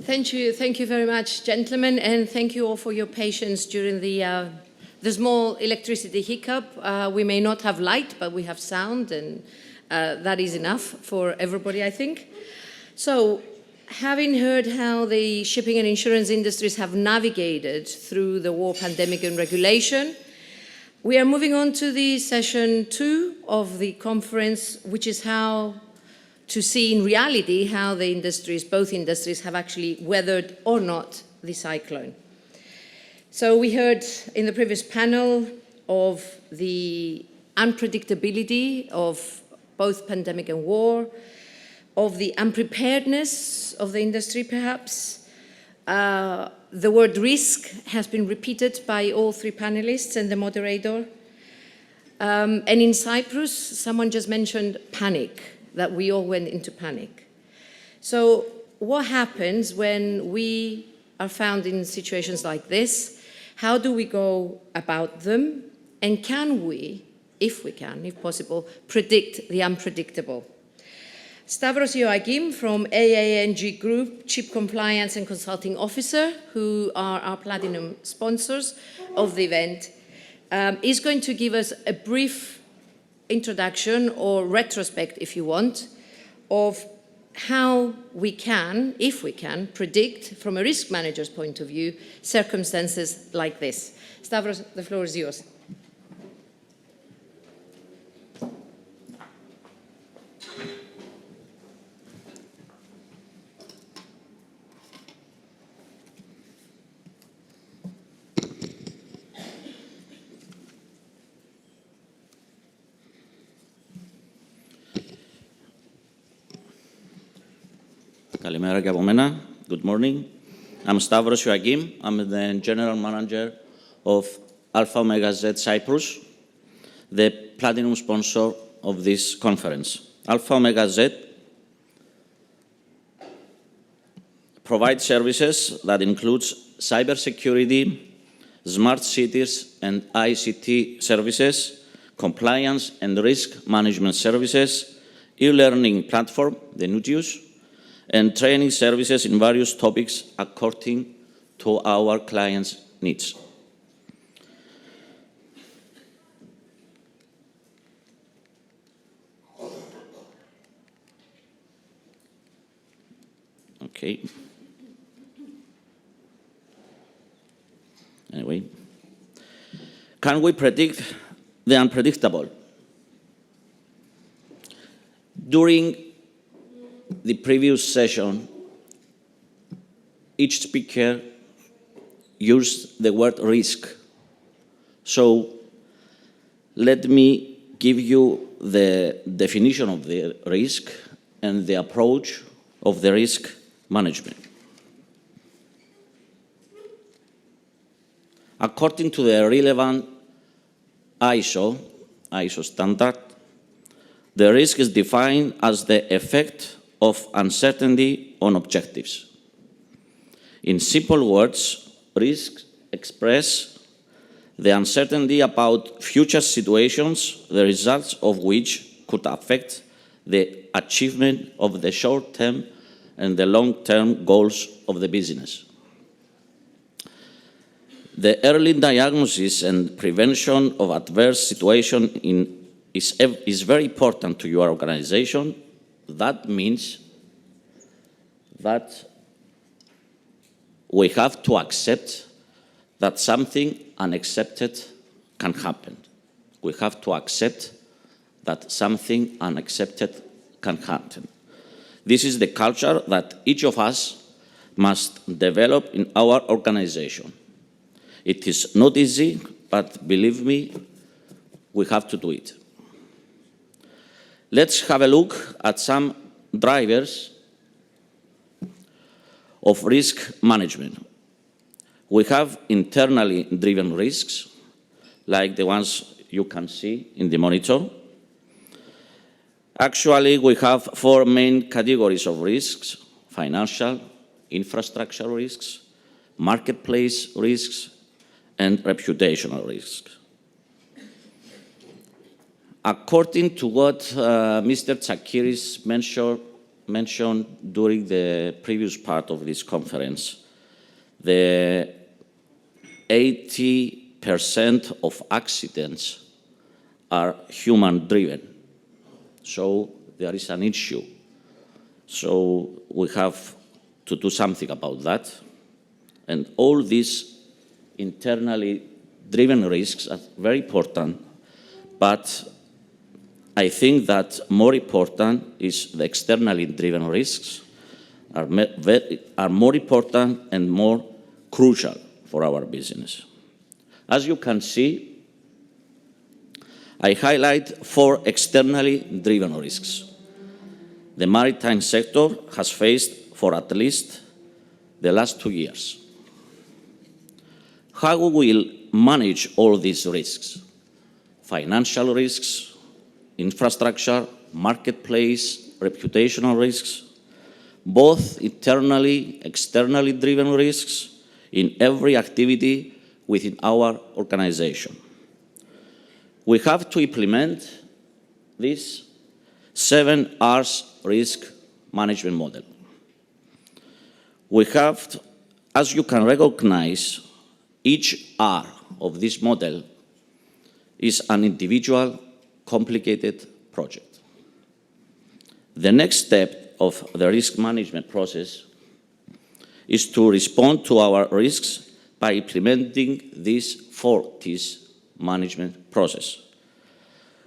Thank you very much, gentlemen, and thank you all for your patience during the small electricity hiccup. We may not have light, but we have sound, and that is enough for everybody, I think. So, having heard how the shipping and insurance industries have navigated through the war, pandemic, and regulation, we are moving on to the session 2 of the conference, which is how to see in reality how the industries, both industries, have actually weathered or not the cyclone. So we heard in the previous panel of the unpredictability of both pandemic and war, of the unpreparedness of the industry perhaps. The word risk has been repeated by all three panelists and the moderator. And in Cyprus, someone just mentioned panic, that we all went into panic. So what happens when we are found in situations like this? How do we go about them? And can we, if we can, if possible, predict the unpredictable? Stavros Ioakim from AANG Group, Chief Compliance and Consulting Officer, who are our platinum sponsors of the event, is going to give us a brief introduction or retrospect, if you want, of how we can, if we can, predict from a risk manager's point of view circumstances like this. Stavros, the floor is yours. Kalimera και από μένα. Good morning. I'm Stavros Ioakim. I'm the General Manager of AlphaOmegaZed Cyprus, the platinum sponsor of this conference. AlphaOmegaZed provides services that includes cybersecurity, smart cities and ICT services, compliance and risk management services, e-learning platform, the Nuteus, and training services in various topics according to our clients' needs. Okay. Anyway, can we predict the unpredictable? During the previous session, each speaker used the word risk. So let me give you the definition of the risk and the approach of the risk management. According to the relevant ISO standard, the risk is defined as the effect of uncertainty on objectives. In simple words, risks express the uncertainty about future situations, the results of which could affect the achievement of the short-term and the long-term goals of the business. The early diagnosis and prevention of adverse situations is very important to your organization. That means that we have to accept that something unaccepted can happen. We have to accept that something unaccepted can happen. This is the culture that each of us must develop in our organization. It is not easy, but believe me, we have to do it. Let's have a look at some drivers of risk management. We have internally driven risks, like the ones you can see in the monitor. Actually, we have 4 main categories of risks: financial, infrastructure risks, marketplace risks, and reputational risks. According to what Mr. Tsakiris mentioned mentioned during the previous part of this conference, the 80% of accidents are human-driven. So there is an issue. So we have to do something about that. And all these internally driven risks are very important, but I think that more important is the externally driven risks are more important and more crucial for our business. As you can see, I highlight 4 externally driven risks. The maritime sector has faced for at least the last 2 years. How we will manage all these risks? Financial risks, infrastructure, marketplace, reputational risks, both internally, externally driven risks in every activity within our organization. We have to implement this 7 R's risk management model. We have, as you can recognize, each R of this model is an individual, complicated project. The next step of the risk management process is to respond to our risks by implementing this 4 T's management process.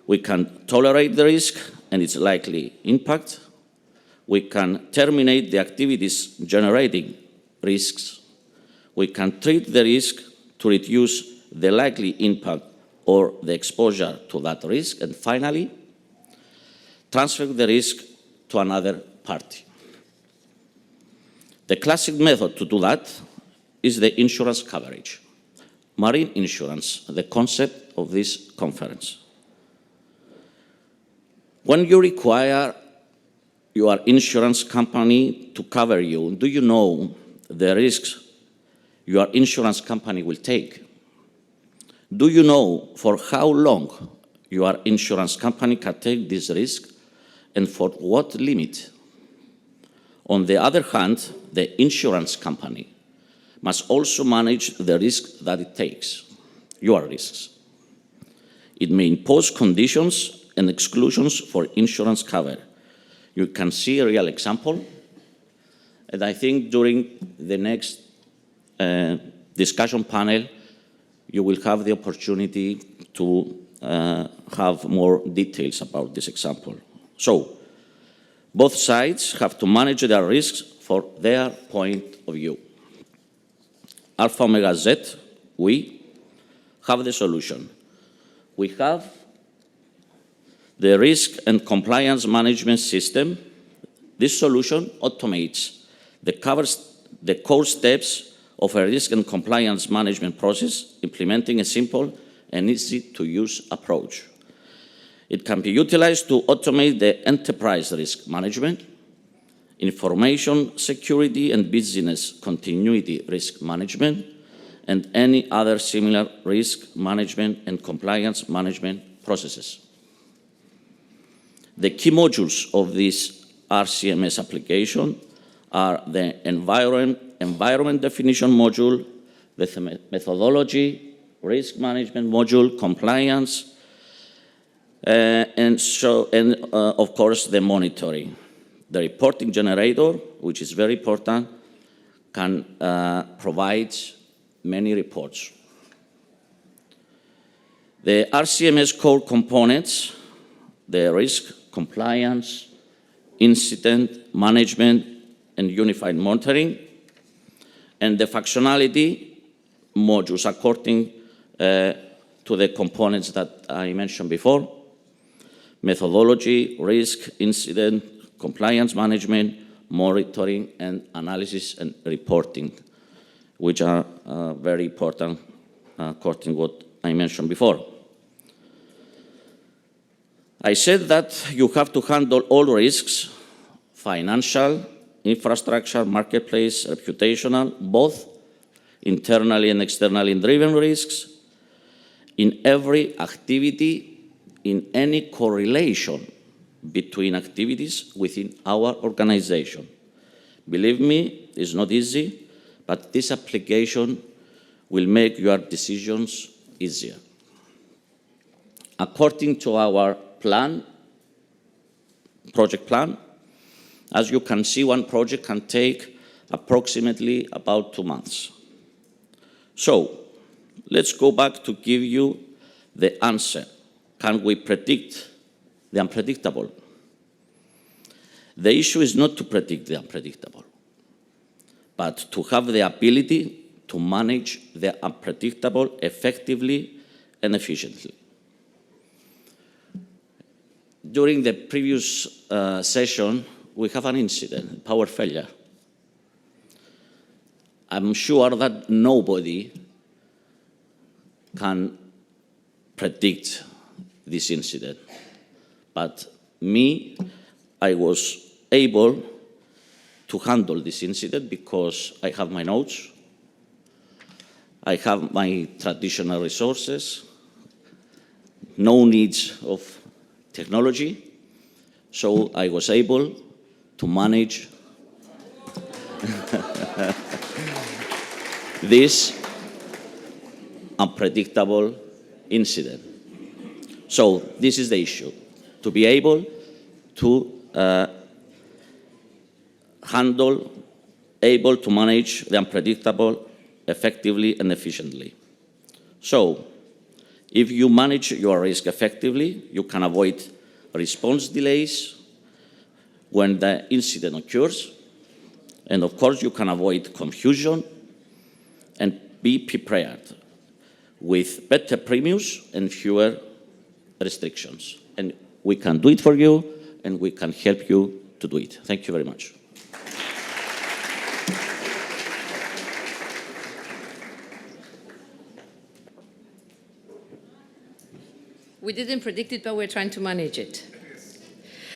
We can tolerate the risk and its likely impact. We can terminate the activities generating risks. We can treat the risk to reduce the likely impact or the exposure to that risk. And finally, transfer the risk to another party. The classic method to do that is the insurance coverage. Marine insurance, the concept of this conference. When you require your insurance company to cover you, do you know the risks your insurance company will take? Do you know for how long your insurance company can take this risk and for what limit? On the other hand, the insurance company must also manage the risk that it takes, your risks. It may impose conditions and exclusions for insurance cover. You can see a real example, and I think during the next discussion panel, you will have the opportunity to have more details about this example. So, both sides have to manage their risks for their point of view. AlphaOmegaZed, we have the solution. We have the risk and compliance management system. This solution automates the core steps of a risk and compliance management process, implementing a simple and easy-to-use approach. It can be utilized to automate the enterprise risk management, information security and business continuity risk management, and any other similar risk management and compliance management processes. The key modules of this RCMS application are the environment definition module, the methodology, risk management module, compliance, and of course the monitoring. The reporting generator, which is very important, can provide many reports. The RCMS core components, the risk, compliance, incident management, and unified monitoring, and the functionality modules according to the components that I mentioned before: methodology, risk, incident, compliance management, monitoring, and analysis and reporting, which are very important according to what I mentioned before. I said that you have to handle all risks, financial, infrastructure, marketplace, reputational, both internally and externally driven risks, in every activity, in any correlation between activities within our organization. Believe me, it's not easy, but this application will make your decisions easier. According to our project plan, as you can see, one project can take approximately about 2 months. So, let's go back to give you the answer. Can we predict the unpredictable? The issue is not to predict the unpredictable, but to have the ability to manage the unpredictable effectively and efficiently. During the previous session, we have an incident, power failure. I'm sure that nobody can predict this incident, but me, I was able to handle this incident because I have my notes, I have my traditional resources, no needs of technology, so I was able to manage this unpredictable incident. So this is the issue, to be able to able to manage the unpredictable effectively and efficiently. So, if you manage your risk effectively, you can avoid response delays when the incident occurs, and of course you can avoid confusion and be prepared with better premiums and fewer restrictions. And we can do it for you, and we can help you to do it. Thank you very much. We didn't predict it, but we're trying to manage it.